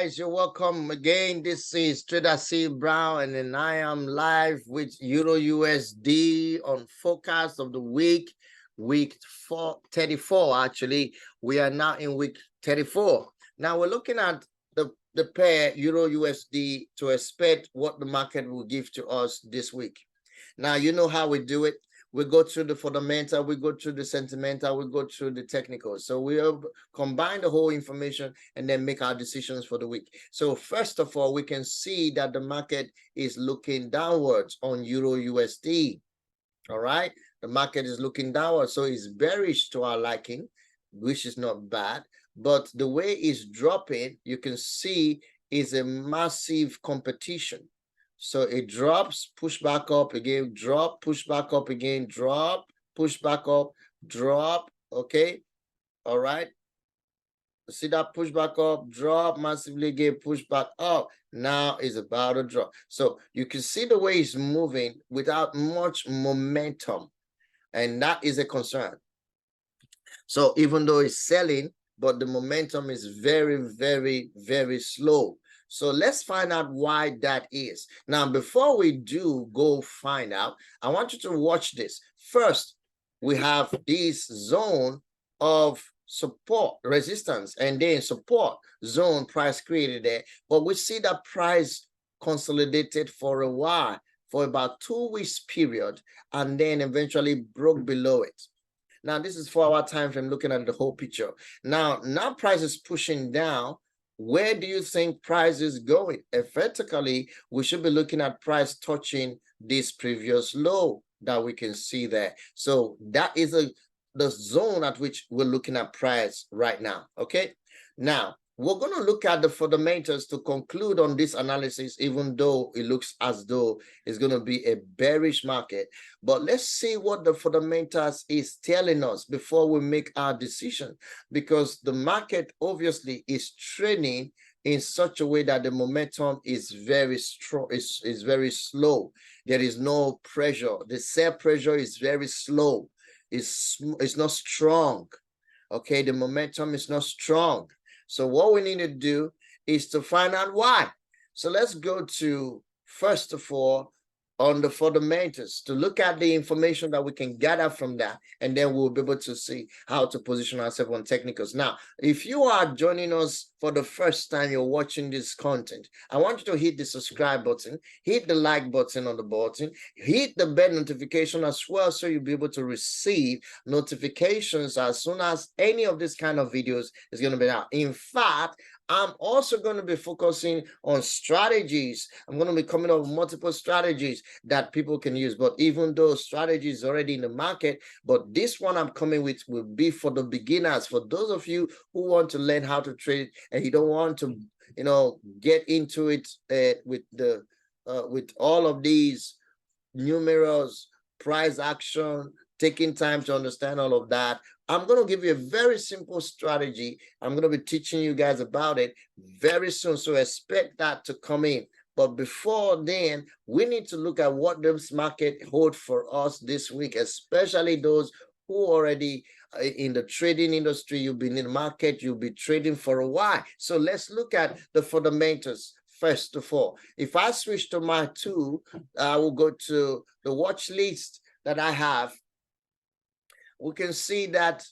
guys, you're welcome again. This is Trader C Brown, and then I am live with Euro USD on forecast of the week 34. Actually, we are now in week 34. Now we're looking at the pair Euro USD to expect what the market will give to us this week. Now, you know how we do it. We go through the fundamental, we go through the sentimental, we go through the technical. So we have combined the whole information and then make our decisions for the week. So first of all, we can see that the market is looking downwards on Euro USD. All right, the market is looking downwards, so it's bearish to our liking, which is not bad. But the way it's dropping, you can see, is a massive competition. So it drops, push back up again, drop, push back up again, drop, push back up, drop. Okay. All right. See that push back up, drop massively again, push back up. Now it's about to drop. So you can see the way it's moving without much momentum. And that is a concern. So even though it's selling, but the momentum is very, very, very slow. So let's find out why that is. Now, before we do go find out, I want you to watch this. First, we have this zone of support, resistance, and then support zone price created there. But we see that price consolidated for a while, for about 2 weeks period, and then eventually broke below it. Now, this is 4-hour time frame looking at the whole picture. Now price is pushing down. Where do you think price is going? Effectively, we should be looking at price touching this previous low that we can see there. So that is the zone at which we're looking at price right now. Okay. Now, we're going to look at the fundamentals to conclude on this analysis, even though it looks as though it's going to be a bearish market. But let's see what the fundamentals is telling us before we make our decision, because the market obviously is trading in such a way that the momentum is very strong, is very slow. There is no pressure. The sell pressure is very slow. It's not strong. Okay, the momentum is not strong. So what we need to do is to find out why. So let's go to, first of all, on the fundamentals, to look at the information that we can gather from that, and then we'll be able to see how to position ourselves on technicals. Now, if you are joining us for the first time, you're watching this content, I want you to hit the subscribe button, hit the like button on the button, hit the bell notification as well, so you'll be able to receive notifications as soon as any of this kind of videos is going to be out. In fact, I'm also going to be focusing on strategies. I'm going to be coming up with multiple strategies that people can use. But even though strategy is already in the market, but this one I'm coming with will be for the beginners. For those of you who want to learn how to trade and you don't want to, get into it with all of these numerous price action, taking time to understand all of that, I'm going to give you a very simple strategy. I'm going to be teaching you guys about it very soon. So expect that to come in. But before then, we need to look at what this market holds for us this week, especially those who already in the trading industry. You've been in the market, you'll be trading for a while. So let's look at the fundamentals. First of all, if I switch to my tool, I will go to the watch list that I have. We can see that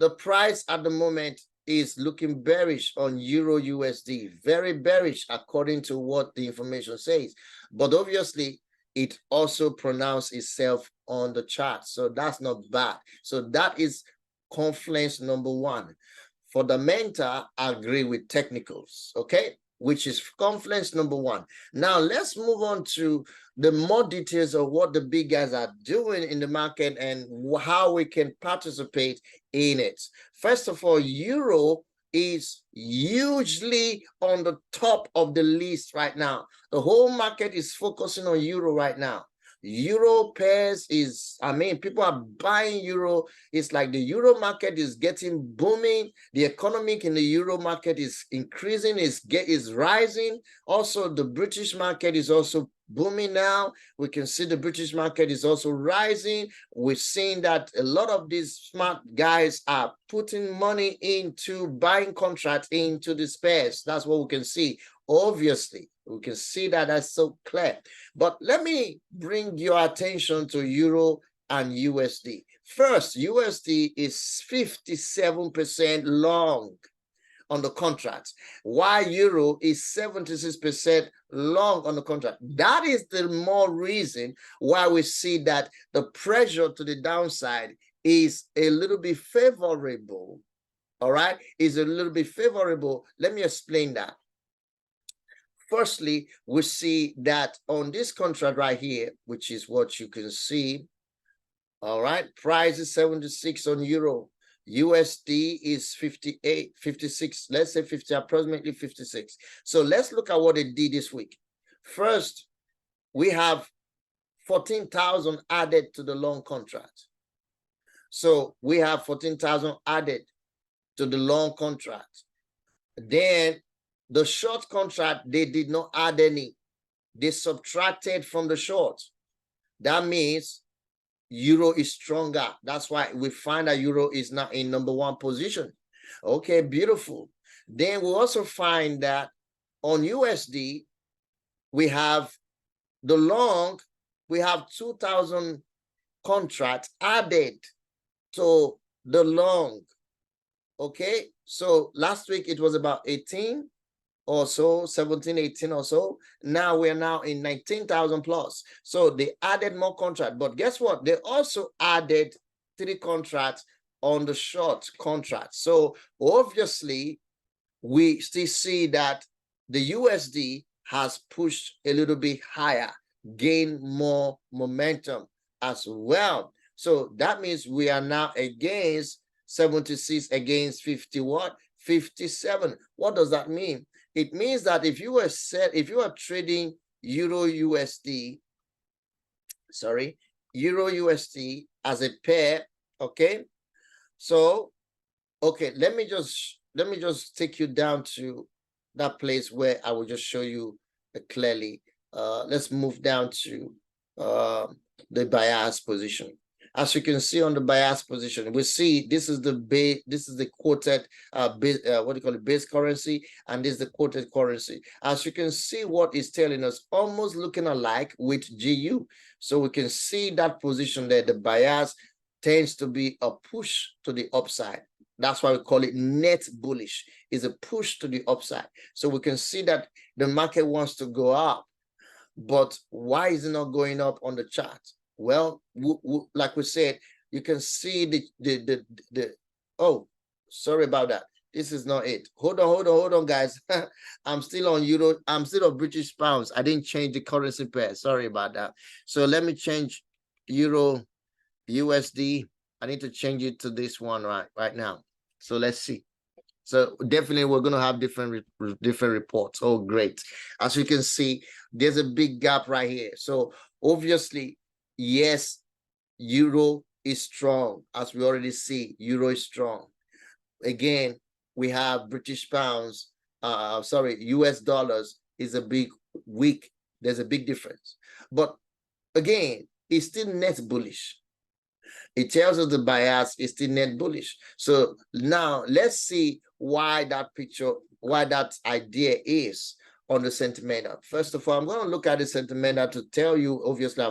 the price at the moment is looking bearish on Euro USD, very bearish according to what the information says. But obviously, it also pronounced itself on the chart. So that's not bad. So that is confluence number one. Fundamental, I agree with technicals, okay? Which is confluence number one. Now let's move on to the more details of what the big guys are doing in the market and how we can participate in it. First of all, Euro is hugely on the top of the list right now. The whole market is focusing on Euro right now. Euro pairs is, I mean, people are buying euro. It's like the euro market is getting booming. The economic in the euro market is increasing, is rising. Also, the British market is also booming now. We can see the British market is also rising. We're seeing that a lot of these smart guys are putting money into buying contracts into the pairs. That's what we can see. Obviously, we can see that that's so clear. But let me bring your attention to Euro and USD. First, USD is 57% long on the contract, while Euro is 76% long on the contract. That is the more reason why we see that the pressure to the downside is a little bit favorable. All right, is a little bit favorable. Let me explain that. Firstly, we see that on this contract right here, which is what you can see, all right, price is 76 on Euro. USD is 58, 56, let's say 50, approximately 56. So let's look at what it did this week. First, we have 14,000 added to the long contract. So we have 14,000 added to the long contract. Then the short contract, they did not add any. They subtracted from the short. That means Euro is stronger. That's why we find that Euro is now in #1 position. Okay, beautiful. Then we also find that on USD, we have the long, we have 2,000 contracts added to the long. Okay, so last week it was about 18 or so, 17, 18 or so. Now we're now in 19,000 plus. So they added more contract, but guess what? They also added 3 contracts on the short contract. So obviously we still see that the USD has pushed a little bit higher, gain more momentum as well. So that means we are now against 76 against 50 what? 57. What does that mean? It means that if you are trading Euro USD as a pair, okay? So, okay, let me just take you down to that place where I will just show you clearly. Let's move down to the bias position. As you can see on the bias position, we see this is the base, this is the quoted what do you call it, base currency, and this is the quoted currency. As you can see, what is telling us, almost looking alike with GU. So we can see that position there. The bias tends to be a push to the upside. That's why we call it net bullish. Is a push to the upside. So we can see that the market wants to go up, but why is it not going up on the chart? Well, like we said, you can see the oh, sorry about that. This is not it. Hold on, guys. I'm still on Euro. I'm still on British pounds. I didn't change the currency pair. Sorry about that. So let me change Euro USD. I need to change it to this one right now. So let's see. So definitely we're going to have different reports. Oh, great. As you can see, there's a big gap right here. So obviously, yes, Euro is strong. As we already see, Euro is strong. Again, we have British pounds, US dollars is a big weak. There's a big difference. But again, it's still net bullish. It tells us the bias is still net bullish. So now let's see why that picture, why that idea is on the sentimental. First of all, I'm going to look at the sentimental to tell you, obviously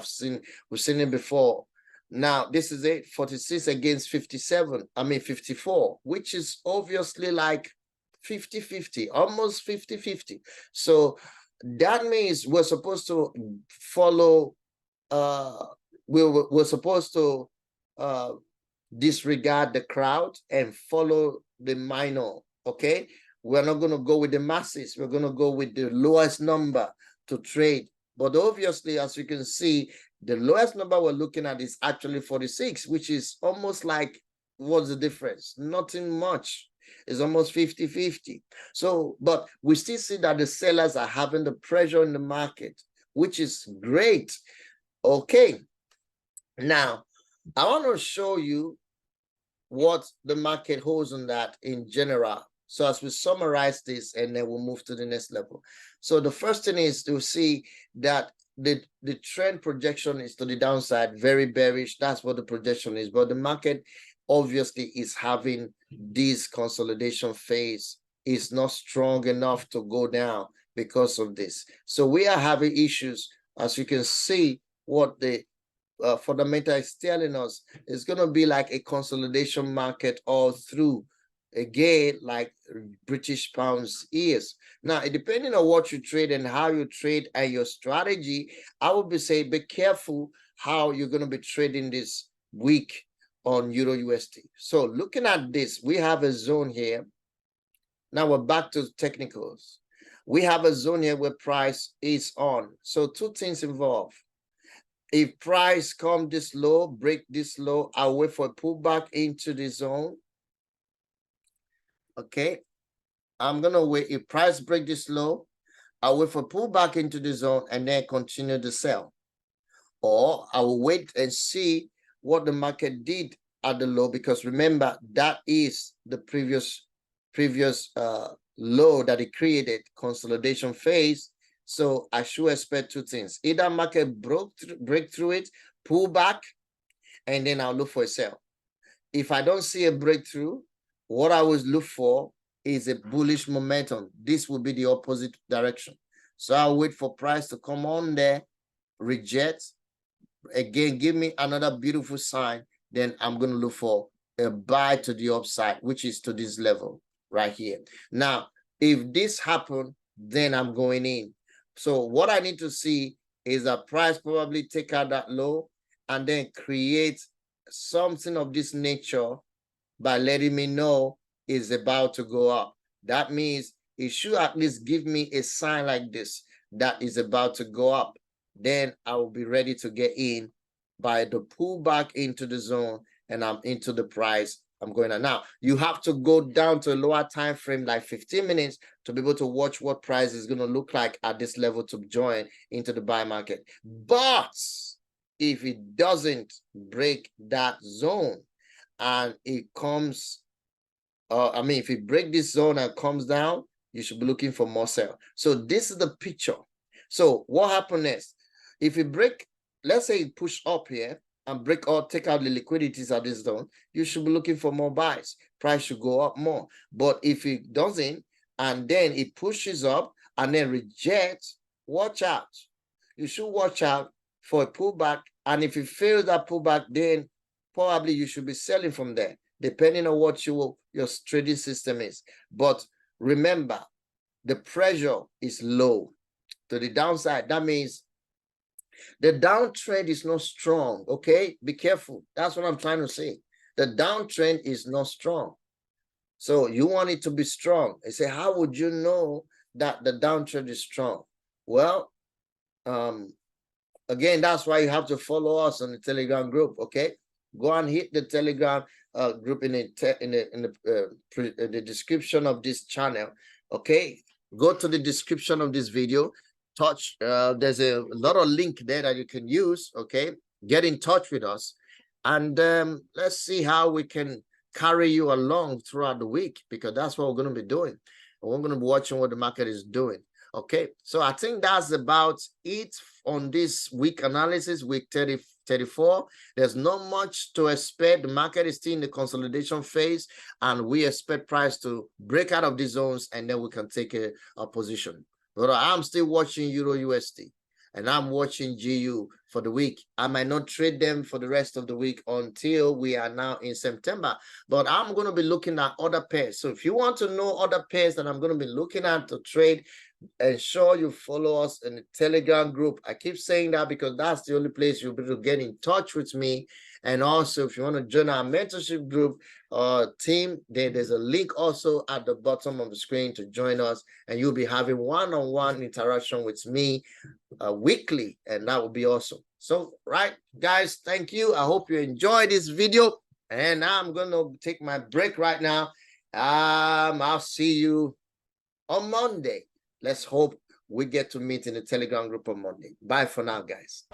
we've seen it before. Now this is it, 46 against 57, I mean 54, which is obviously like 50-50, almost 50-50. So that means we're supposed to follow, we're supposed to disregard the crowd and follow the minor. Okay, we're not going to go with the masses. We're going to go with the lowest number to trade. But obviously, as you can see, the lowest number we're looking at is actually 46, which is almost like, what's the difference? Nothing much. It's almost 50-50. So, but we still see that the sellers are having the pressure in the market, which is great. Okay. Now, I want to show you what the market holds on that in general. So as we summarize this, and then we'll move to the next level. So the first thing is to see that the trend projection is to the downside, very bearish. That's what the projection is. But the market obviously is having this consolidation phase. It's not strong enough to go down because of this. So we are having issues. As you can see, what the fundamental is telling us it's going to be like a consolidation market all through, again, like British pounds is. Now, depending on what you trade and how you trade and your strategy, I would be saying be careful how you're going to be trading this week on Euro USD. So looking at this, we have a zone here. Now we're back to technicals. We have a zone here where price is on. So two things involved. If price come this low, break this low, I'll wait for a pullback into the zone. Okay, I'm gonna wait. If price break this low, I'll wait for pullback into the zone and then continue to sell. Or I will wait and see what the market did at the low, because remember that is the previous low that it created, consolidation phase. So I should expect two things: either market break through it, pull back, and then I'll look for a sell. If I don't see a breakthrough, what I always look for is a bullish momentum. This will be the opposite direction. So I'll wait for price to come on there, reject, again, give me another beautiful sign. Then I'm going to look for a buy to the upside, which is to this level right here. Now, if this happens, then I'm going in. So what I need to see is a price probably take out that low and then create something of this nature by letting me know it's about to go up. That means it should at least give me a sign like this that is about to go up. Then I will be ready to get in by the pullback into the zone, and I'm into the price. I'm going on. Now, you have to go down to a lower time frame, like 15 minutes, to be able to watch what price is going to look like at this level to join into the buy market. But if it doesn't break that zone and it comes, if it breaks this zone and comes down, you should be looking for more sell. So this is the picture. So what happens next? If it break, let's say it push up here and break or take out the liquidities at this zone, you should be looking for more buys. Price should go up more. But if it doesn't, and then it pushes up and then rejects, watch out. You should watch out for a pullback. And if it fails that pullback, then probably you should be selling from there, depending on what your trading system is. But remember, the pressure is low to the downside. That means the downtrend is not strong. Okay, be careful. That's what I'm trying to say. The downtrend is not strong. So you want it to be strong. I say, how would you know that the downtrend is strong? Well, again, that's why you have to follow us on the Telegram group. Okay, go and hit the Telegram group in the description of this channel. Okay, go to the description of this video. Touch, there's a lot of link there that you can use. Okay, get in touch with us, and let's see how we can carry you along throughout the week, because that's what we're going to be doing. We're going to be watching what the market is doing. Okay, so I think that's about it on this week analysis, week 34. There's not much to expect. The market is still in the consolidation phase, and we expect price to break out of these zones, and then we can take a position. But I'm still watching Euro USD, and I'm watching GU for the week. I might not trade them for the rest of the week until we are now in September. But I'm going to be looking at other pairs. So if you want to know other pairs that I'm going to be looking at to trade, ensure you follow us in the Telegram group. I keep saying that because that's the only place you'll be able to get in touch with me. And also, if you want to join our mentorship group team, then there's a link also at the bottom of the screen to join us, and you'll be having one-on-one interaction with me weekly, and that would be awesome. So, right, guys, thank you. I hope you enjoyed this video, and I'm going to take my break right now. I'll see you on Monday. Let's hope we get to meet in the Telegram group on Monday. Bye for now, guys.